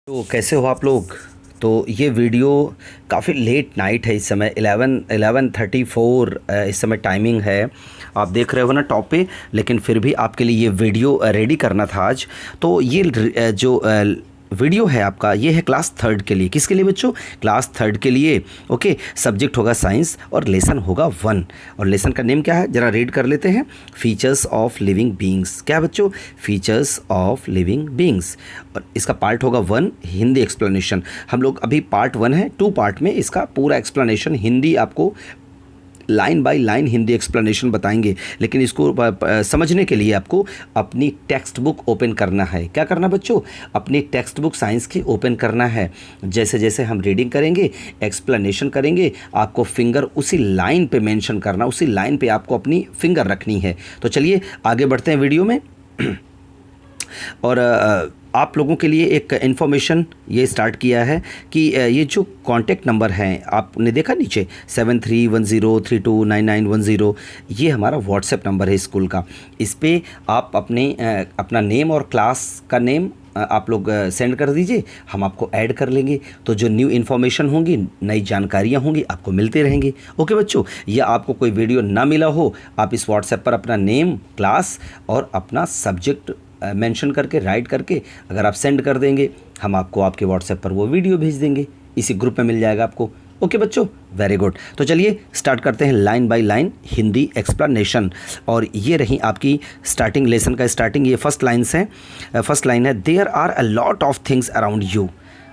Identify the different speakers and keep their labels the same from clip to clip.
Speaker 1: तो कैसे हो आप लोग। तो ये वीडियो काफ़ी लेट नाइट है, इस समय 11:34 इस समय टाइमिंग है। आप देख रहे हो ना टॉप पे, लेकिन फिर भी आपके लिए ये वीडियो रेडी करना था आज। तो ये जो वीडियो है आपका, ये है क्लास थर्ड के लिए। किसके लिए बच्चों? क्लास थर्ड के लिए। ओके, सब्जेक्ट होगा साइंस और लेसन होगा 1। और लेसन का नेम क्या है, ज़रा रीड कर लेते हैं। Features of living beings. क्या बच्चों? Features of living beings. और इसका पार्ट होगा 1, हिंदी एक्सप्लेनेशन। हम लोग अभी पार्ट 1 है, 2 पार्ट में इसका पूरा एक्सप्लेनेशन हिंदी आपको line by line Hindi explanation बताएंगे। लेकिन इसको समझने के लिए आपको अपनी टेक्स्ट बुक ओपन करना है। क्या करना बच्चों? अपनी टेक्स्ट बुक साइंस की ओपन करना है। जैसे जैसे हम रीडिंग करेंगे, एक्सप्लेनेशन करेंगे, आपको फिंगर उसी लाइन पे मेंशन करना, उसी लाइन पे आपको अपनी फिंगर रखनी है। तो चलिए आगे बढ़ते हैं वीडियो में। और आप लोगों के लिए एक इन्फॉर्मेशन ये स्टार्ट किया है कि ये जो कॉन्टैक्ट नंबर हैं, आपने देखा नीचे 7310329910, ये हमारा व्हाट्सएप नंबर है स्कूल का। इस पे आप अपना नेम और क्लास का नेम आप लोग सेंड कर दीजिए, हम आपको ऐड कर लेंगे। तो जो न्यू इन्फॉर्मेशन होंगी, नई जानकारियाँ होंगी, आपको मिलते रहेंगे। ओके बच्चों, या आपको कोई वीडियो ना मिला हो, आप इस व्हाट्सएप पर अपना नेम, क्लास और अपना सब्जेक्ट मेंशन करके, राइट करके अगर आप सेंड कर देंगे, हम आपको आपके व्हाट्सएप पर वो वीडियो भेज देंगे। इसी ग्रुप में मिल जाएगा आपको। ओके बच्चों, वेरी गुड। तो चलिए स्टार्ट करते हैं line by line Hindi explanation. और ये रही आपकी स्टार्टिंग, लेसन का स्टार्टिंग। ये फर्स्ट लाइन है, there are a lot of things around you.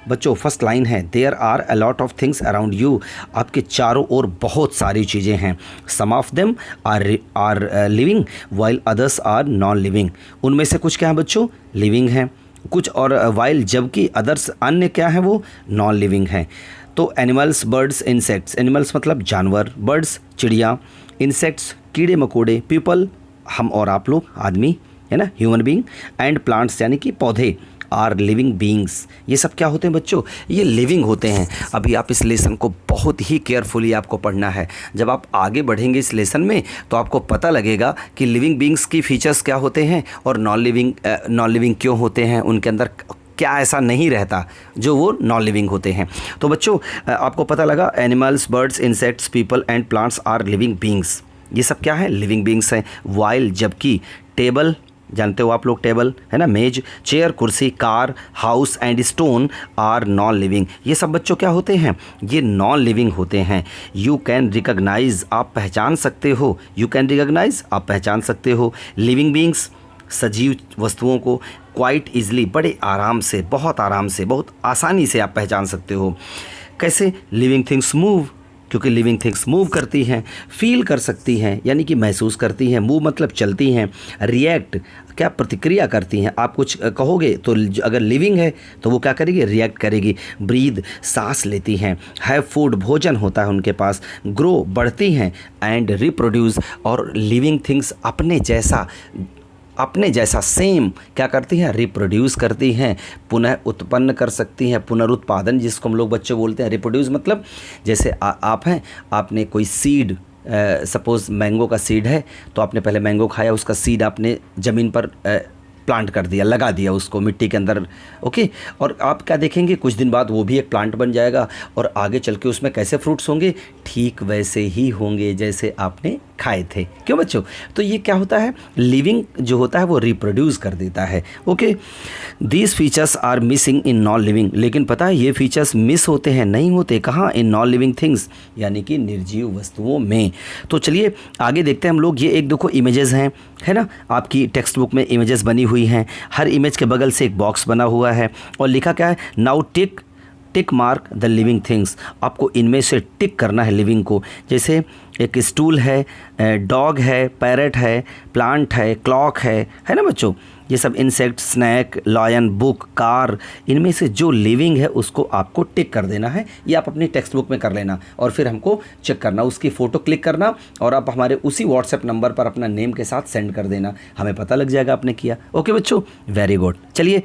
Speaker 1: बच्चों फर्स्ट लाइन है, there are a lot of things around you. आपके चारों ओर बहुत सारी चीज़ें हैं। Some of them are living while others are non living. उनमें से कुछ क्या है बच्चों? लिविंग हैं कुछ, और वाइल जबकि अदर्स अन्य क्या है, वो नॉन लिविंग हैं। तो एनिमल्स, बर्ड्स, इंसेक्ट्स। एनिमल्स मतलब जानवर, बर्ड्स चिड़िया, इंसेक्ट्स कीड़े मकोड़े, पीपल हम और आप लोग, आदमी है ना, ह्यूमन बीइंग, एंड प्लांट्स यानी कि पौधे, आर लिविंग बींग्स। ये सब क्या होते हैं बच्चों? ये लिविंग होते हैं। अभी आप इस लेसन को बहुत ही केयरफुली आपको पढ़ना है। जब आप आगे बढ़ेंगे इस लेसन में तो आपको पता लगेगा कि लिविंग बींग्स की फीचर्स क्या होते हैं और नॉन लिविंग क्यों होते हैं, उनके अंदर क्या ऐसा नहीं रहता जो वो नॉन लिविंग होते हैं। तो बच्चों आपको पता लगा, animals, birds, insects, people and plants are living beings. ये सब क्या है? लिविंग बींग्स हैं। वाइल जबकि, टेबल जानते हो आप लोग, टेबल है ना, मेज, चेयर कुर्सी, car, house and stone are non living. ये सब बच्चों क्या होते हैं? ये नॉन लिविंग होते हैं। यू कैन रिकॉग्नाइज, आप पहचान सकते हो। यू कैन रिकॉग्नाइज, आप पहचान सकते हो। लिविंग बींग्स, सजीव वस्तुओं को, क्वाइट ईजिली, बड़े आराम से, बहुत आराम से, बहुत आसानी से आप पहचान सकते हो। कैसे? लिविंग थिंग्स मूव, क्योंकि लिविंग थिंग्स मूव करती हैं। फील कर सकती हैं यानी कि महसूस करती हैं। मूव मतलब चलती हैं। रिएक्ट क्या? प्रतिक्रिया करती हैं। आप कुछ कहोगे तो अगर लिविंग है तो वो क्या करेगी? रिएक्ट करेगी। ब्रीद सांस लेती हैं। हैव फूड भोजन होता है उनके पास। ग्रो बढ़ती हैं। एंड रिप्रोड्यूस, और लिविंग थिंग्स अपने जैसा सेम क्या करती हैं? रिप्रोड्यूस करती हैं, पुनः उत्पन्न कर सकती हैं। पुनरुत्पादन जिसको हम लोग बच्चे बोलते हैं। रिप्रोड्यूस मतलब जैसे आप हैं, आपने कोई सीड, सपोज़ मैंगो का सीड है, तो आपने पहले मैंगो खाया, उसका सीड आपने ज़मीन पर प्लांट कर दिया, लगा दिया उसको मिट्टी के अंदर। ओके, और आप क्या देखेंगे, कुछ दिन बाद वो भी एक प्लांट बन जाएगा और आगे चल के उसमें कैसे फ्रूट्स होंगे? ठीक वैसे ही होंगे जैसे आपने खाए थे। क्यों बच्चों? तो ये क्या होता है? लिविंग जो होता है वो रिप्रोड्यूस कर देता है। Okay, these features are missing in non living. लेकिन पता है ये फीचर्स मिस होते हैं, नहीं होते। कहाँ? इन नॉन लिविंग थिंग्स, यानी कि निर्जीव वस्तुओं में। तो चलिए आगे देखते हैं हम लोग। ये एक देखो इमेजेस हैं, है ना, आपकी टेक्स्ट बुक में इमेजेस बनी हुई हैं। हर इमेज के बगल से एक बॉक्स बना हुआ है और लिखा क्या है? Now tick mark the living things. आपको इनमें से टिक करना है लिविंग को। जैसे एक स्टूल है, डॉग है, पैरट है, प्लांट है, क्लॉक है ना बच्चों। ये सब insect, snake, lion, book, car, इनमें से जो लिविंग है उसको आपको टिक कर देना है। ये आप अपनी टेक्स्ट बुक में कर लेना और फिर हमको चेक करना, उसकी फ़ोटो क्लिक करना और आप हमारे उसी व्हाट्सएप नंबर पर अपना नेम के साथ सेंड कर देना। हमें पता लग जाएगा आपने किया। ओके बच्चों, वेरी गुड। चलिए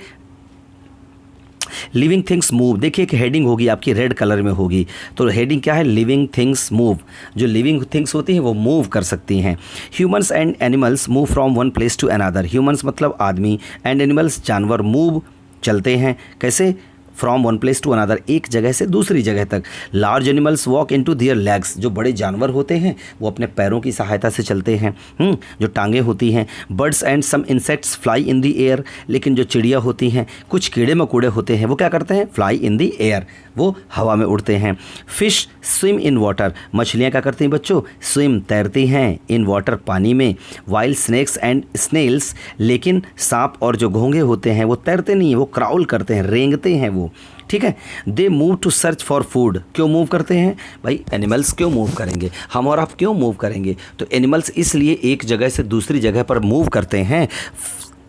Speaker 1: लिविंग थिंग्स मूव, देखिए एक हेडिंग होगी आपकी रेड कलर में होगी। तो हेडिंग क्या है? Living things move. जो लिविंग थिंग्स होती हैं वो मूव कर सकती हैं। Humans and animals move from one place to another. Humans मतलब आदमी, एंड एनिमल्स जानवर, मूव चलते हैं। कैसे? From one place to another, एक जगह से दूसरी जगह तक। Large animals walk into their legs, जो बड़े जानवर होते हैं वो अपने पैरों की सहायता से चलते हैं, जो टांगें होती हैं। Birds and some insects fly in the air, लेकिन जो चिड़िया होती हैं, कुछ कीड़े मकोड़े होते हैं, वो क्या करते हैं? फ्लाई इन द एयर, वो हवा में उड़ते हैं। फिश स्विम इन वाटर, मछलियाँ क्या करती हैं बच्चों? स्विम, तैरती हैं, इन वाटर, पानी में। वाइल स्नेक्स एंड स्नेल्स, लेकिन सांप और जो घोंघे होते हैं वो तैरते नहीं हैं, वो क्राउल करते हैं, रेंगते हैं वो, ठीक है। They move to search for food, क्यों मूव करते हैं भाई? एनिमल्स क्यों मूव करेंगे? हम और आप क्यों मूव करेंगे? तो एनिमल्स इसलिए एक जगह से दूसरी जगह पर मूव करते हैं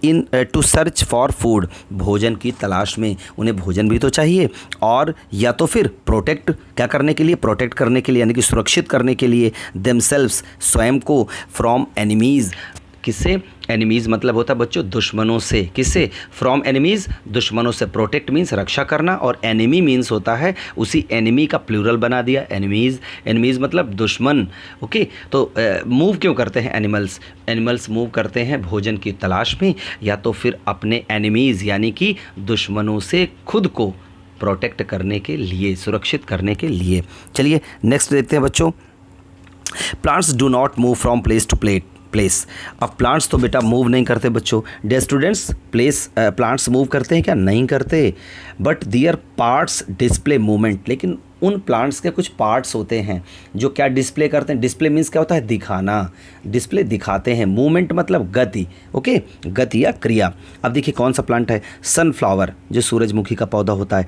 Speaker 1: इन टू सर्च फॉर फूड, भोजन की तलाश में। उन्हें भोजन भी तो चाहिए, और या तो फिर प्रोटेक्ट, क्या करने के लिए? प्रोटेक्ट करने के लिए, यानी कि सुरक्षित करने के लिए, देमसेल्व्स, स्वयं को, फ्रॉम एनिमीज़, किससे? एनिमीज़ मतलब होता है बच्चों दुश्मनों से। किससे? फ्रॉम एनिमीज़, दुश्मनों से। प्रोटेक्ट मीन्स रक्षा करना, और एनिमी मीन्स होता है, उसी एनिमी का प्लूरल बना दिया, एनिमीज़। एनिमीज़ मतलब दुश्मन, ओके। तो मूव क्यों करते हैं एनिमल्स? एनिमल्स मूव करते हैं भोजन की तलाश में, या तो फिर अपने एनिमीज़ यानी कि दुश्मनों से खुद को प्रोटेक्ट करने के लिए, सुरक्षित करने के लिए। चलिए नेक्स्ट देखते हैं बच्चों। Plants do not move from place to place. अब प्लांट्स तो बेटा मूव नहीं करते बच्चों। डियर स्टूडेंट्स, प्लांट्स मूव करते हैं क्या? नहीं करते। But their parts display movement, लेकिन उन प्लांट्स के कुछ पार्ट्स होते हैं जो क्या डिस्प्ले करते हैं? डिस्प्ले मीन्स क्या होता है? दिखाना, डिस्प्ले दिखाते हैं। मूवमेंट मतलब गति, ओके, गति या क्रिया। अब देखिए कौन सा प्लांट है? सनफ्लावर, जो सूरजमुखी का पौधा होता है।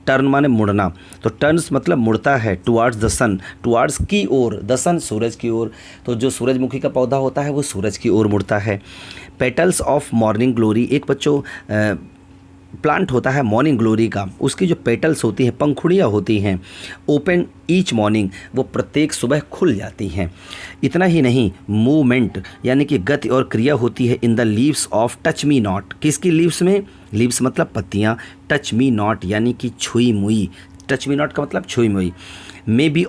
Speaker 1: टर्न माने मुड़ना, तो टर्न्स मतलब मुड़ता है, टुवार्ड्स द सन, टुवार्ड्स की ओर, द सन सूरज की ओर। तो जो सूरजमुखी का पौधा होता है वो सूरज की ओर मुड़ता है। पेटल्स ऑफ मॉर्निंग ग्लोरी, एक बच्चों प्लांट होता है मॉर्निंग ग्लोरी का, उसकी जो पेटल्स होती हैं, पंखुड़ियाँ होती हैं, ओपन ईच मॉर्निंग, वो प्रत्येक सुबह खुल जाती हैं। इतना ही नहीं, मूवमेंट यानी कि गति और क्रिया होती है in the leaves of touch me not, किसकी लीव्स में? लीव्स मतलब पत्तियाँ, टच मी नॉट यानी कि छुई मुई, टच मी नॉट का मतलब छुई मुई। मे बी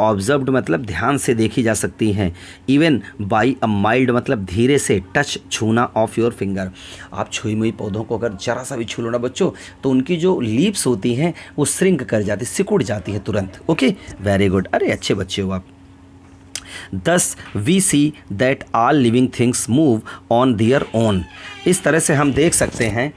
Speaker 1: ऑब्जर्व्ड मतलब ध्यान से देखी जा सकती हैं। इवन बाई अ माइल्ड मतलब धीरे से, टच छूना ऑफ योर फिंगर। आप छुई मुई पौधों को अगर जरा सा भी छू लो ना बच्चों, तो उनकी जो लीव्स होती हैं वो श्रिंक कर जाती, सिकुड़ जाती है तुरंत, ओके। वेरी गुड, अरे अच्छे बच्चे हो आप। Thus we see that all living things move on their own। इस तरह से हम देख सकते हैं,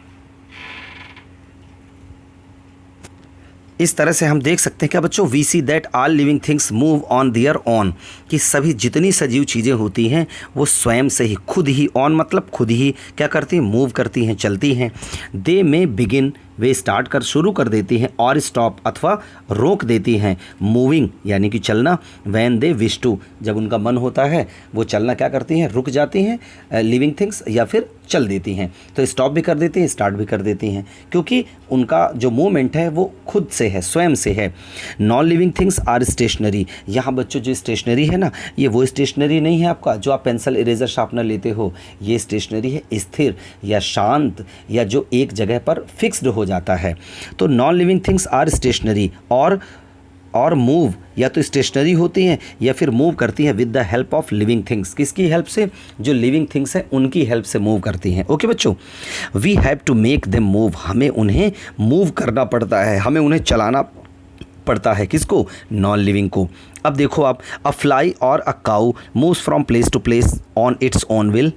Speaker 1: इस तरह से हम देख सकते हैं क्या बच्चों? We see that all living things move on their own, कि सभी जितनी सजीव चीज़ें होती हैं वो स्वयं से ही, खुद ही, ऑन मतलब खुद ही क्या करती हैं? मूव करती हैं, चलती हैं। दे में बिगिन, वे स्टार्ट कर शुरू कर देती हैं, और स्टॉप अथवा रोक देती हैं, मूविंग यानी कि चलना। वैन दे विश टू, जब उनका मन होता है वो चलना क्या करती हैं? रुक जाती हैं लिविंग थिंग्स, या फिर चल देती हैं। तो स्टॉप भी कर देती हैं, स्टार्ट भी कर देती हैं, क्योंकि उनका जो मूवमेंट है वो खुद से है, स्वयं से है। Non living things are stationary, यहाँ बच्चों जो स्टेशनरी है ना, ये वो स्टेशनरी नहीं है आपका जो आप पेंसिल, इरेजर, शार्पनर लेते हो। ये स्टेशनरी है स्थिर या शांत, या जो एक जगह पर फिक्स्ड हो जाता है। तो non living things are stationary, और मूव या तो स्टेशनरी होती हैं या फिर मूव करती हैं with the help of living things. किसकी हेल्प से? जो लिविंग थिंग्स हैं उनकी हेल्प से मूव करती हैं, ओके बच्चों। We have to make them move, हमें उन्हें मूव करना पड़ता है, हमें उन्हें चलाना पड़ता है। किसको? नॉन लिविंग को। अब देखो आप, अ फ्लाई और a cow moves from place to place on its own will.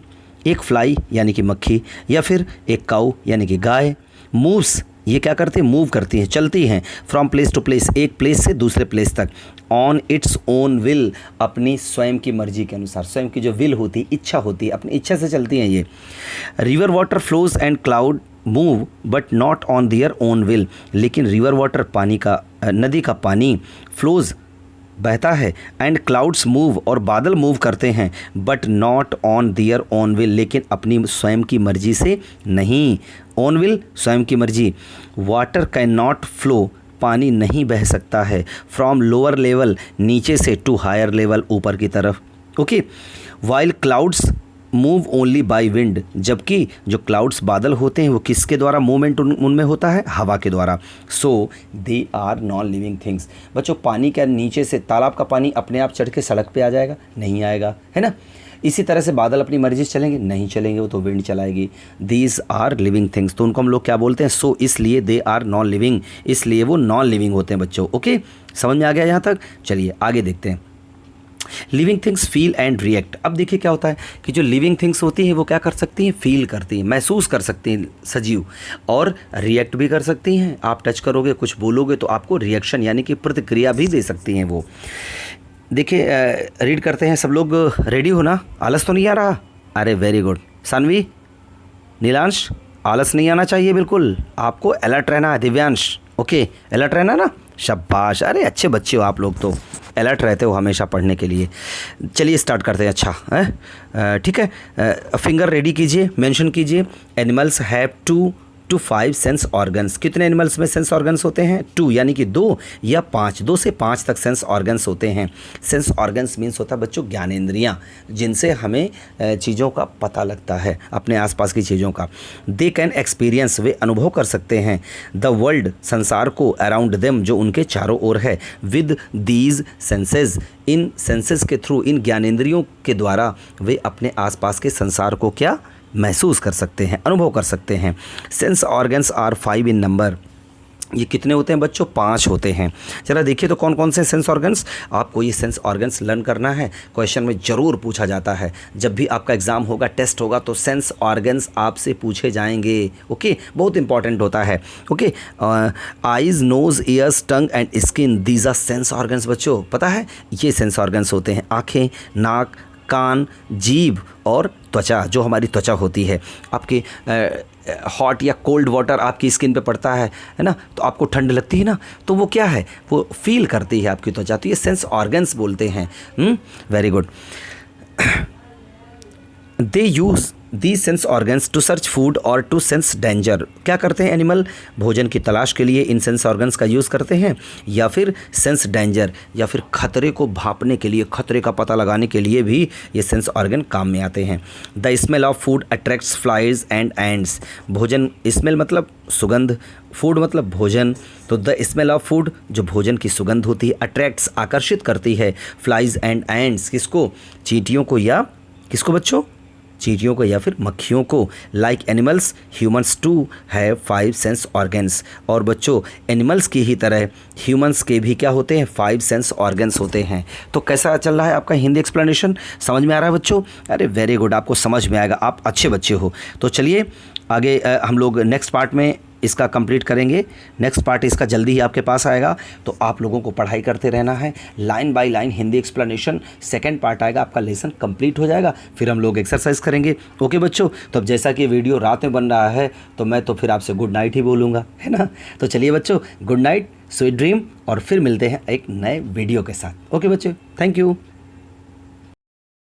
Speaker 1: एक फ्लाई यानी कि मक्खी, या फिर एक काऊ यानी कि गाय, मूव्स ये क्या करती है? मूव करती हैं, चलती हैं, फ्रॉम प्लेस टू प्लेस, एक प्लेस से दूसरे प्लेस तक, ऑन इट्स ओन विल, अपनी स्वयं की मर्जी के अनुसार। स्वयं की जो विल होती है, इच्छा होती है, अपनी इच्छा से चलती हैं ये। River water flows and cloud move but not on their own will, लेकिन रिवर वाटर पानी का, नदी का पानी, फ्लोज बहता है, एंड क्लाउड्स मूव और बादल मूव करते हैं, but not on their own will, लेकिन अपनी स्वयं की मर्जी से नहीं। ओन विल स्वयं की मर्जी। वाटर कैन नॉट फ्लो, पानी नहीं बह सकता है, फ्रॉम लोअर लेवल नीचे से, टू हायर लेवल ऊपर की तरफ, okay. While clouds move only by wind, जबकि जो क्लाउड्स बादल होते हैं वो किसके द्वारा मूवमेंट उनमें होता है? हवा के द्वारा। So they are non living things. बच्चों पानी के नीचे से, तालाब का पानी अपने आप चढ़ के सड़क पे आ जाएगा? नहीं आएगा, है ना। इसी तरह से बादल अपनी मर्जी से चलेंगे? नहीं चलेंगे, वो तो विंड चलाएगी। दीज आर लिविंग थिंग्स, तो उनको हम लोग क्या बोलते हैं? सो इसलिए दे आर नॉन लिविंग, इसलिए वो नॉन लिविंग होते हैं बच्चों। ओके, समझ में आ गया यहाँ तक? चलिए आगे देखते हैं। Living things feel and react. अब देखिए क्या होता है कि जो लिविंग थिंग्स होती हैं वो क्या कर सकती हैं? फील करती हैं, महसूस कर सकती हैं सजीव, और रिएक्ट भी कर सकती हैं। आप टच करोगे, कुछ बोलोगे तो आपको रिएक्शन यानी कि प्रतिक्रिया भी दे सकती हैं वो। देखिए रीड करते हैं। सब लोग रेडी हो ना? आलस तो नहीं आ रहा? अरे वेरी गुड। सानवी, नीलांश, आलस नहीं आना चाहिए बिल्कुल, आपको अलर्ट रहना है। दिव्यांश, ओके अलर्ट रहना ना, शाबाश। अरे अच्छे बच्चे हो आप लोग, तो अलर्ट रहते हो हमेशा पढ़ने के लिए। चलिए स्टार्ट करते हैं। अच्छा है, ठीक है। फिंगर रेडी कीजिए, मेंशन कीजिए। Animals have 2 to 5 sense organs. कितने एनिमल्स में सेंस ऑर्गन्स होते हैं? 2 यानी कि 2 या 5, 2 से 5 तक सेंस ऑर्गन्स होते हैं। सेंस ऑर्गन्स मीन्स होता है बच्चों ज्ञानेंद्रियाँ, जिनसे हमें चीज़ों का पता लगता है, अपने आसपास की चीज़ों का। दे कैन एक्सपीरियंस, वे अनुभव कर सकते हैं। द वर्ल्ड, संसार को। अराउंड देम, जो उनके चारों ओर है। With these senses, in senses के थ्रू, इन ज्ञानेंद्रियों के द्वारा वे अपने आसपास के संसार को क्या महसूस कर सकते हैं, अनुभव कर सकते हैं। Sense organs are 5 in number. ये कितने होते हैं बच्चों? 5 होते हैं। चला देखिए तो कौन कौन से सेंस ऑर्गन्स। आपको ये सेंस ऑर्गन्स लर्न करना है, क्वेश्चन में ज़रूर पूछा जाता है। जब भी आपका एग्जाम होगा, टेस्ट होगा, तो सेंस ऑर्गन्स आपसे पूछे जाएंगे। ओके, बहुत इंपॉर्टेंट होता है। Okay, eyes, nose, ears, tongue and skin, these are sense organs बच्चों। पता है ये सेंस ऑर्गन्स होते हैं। आँखें, नाक, कान, जीभ और त्वचा, जो हमारी त्वचा होती है। आपके हॉट या कोल्ड वाटर आपकी स्किन पे पड़ता है ना, तो आपको ठंड लगती है ना, तो वो क्या है? वो फील करती है आपकी त्वचा, तो ये सेंस ऑर्गन्स बोलते हैं। Very good. They use the sense organs to search food और टू सेंस डेंजर। क्या करते हैं एनिमल? भोजन की तलाश के लिए इन सेंस ऑर्गन्स का यूज़ करते हैं, या फिर सेंस डेंजर, या फिर खतरे को भांपने के लिए, खतरे का पता लगाने के लिए भी ये सेंस ऑर्गन काम में आते हैं। The smell of food attracts flies and ends. भोजन, स्मेल मतलब सुगंध, फूड मतलब भोजन, तो द स्मेल ऑफ फूड, जो भोजन की सुगंध होती है, अट्रैक्ट्स आकर्षित करती है, फ्लाइज एंड एंड्स, किसको? चींटियों को, या किसको बच्चों? चींटियों को या फिर मक्खियों को। Like animals, humans too have 5 sense organs. और बच्चों एनिमल्स की ही तरह ह्यूमन्स के भी क्या होते हैं? 5 सेंस ऑर्गन्स होते हैं। तो कैसा चल रहा है आपका हिंदी एक्सप्लेनेशन? समझ में आ रहा है बच्चों? अरे वेरी गुड, आपको समझ में आएगा, आप अच्छे बच्चे हो। तो चलिए आगे हम लोग नेक्स्ट पार्ट में इसका कंप्लीट करेंगे। नेक्स्ट पार्ट इसका जल्दी ही आपके पास आएगा, तो आप लोगों को पढ़ाई करते रहना है। Line by line Hindi explanation, second part आएगा, आपका लेसन कंप्लीट हो जाएगा, फिर हम लोग एक्सरसाइज करेंगे। ओके बच्चों, तो अब जैसा कि वीडियो रात में बन रहा है, तो मैं तो फिर आपसे गुड नाइट ही बोलूँगा, है ना? तो चलिए बच्चों, गुड नाइट, स्वीट ड्रीम, और फिर मिलते हैं एक नए वीडियो के साथ। ओके बच्चों, थैंक यू।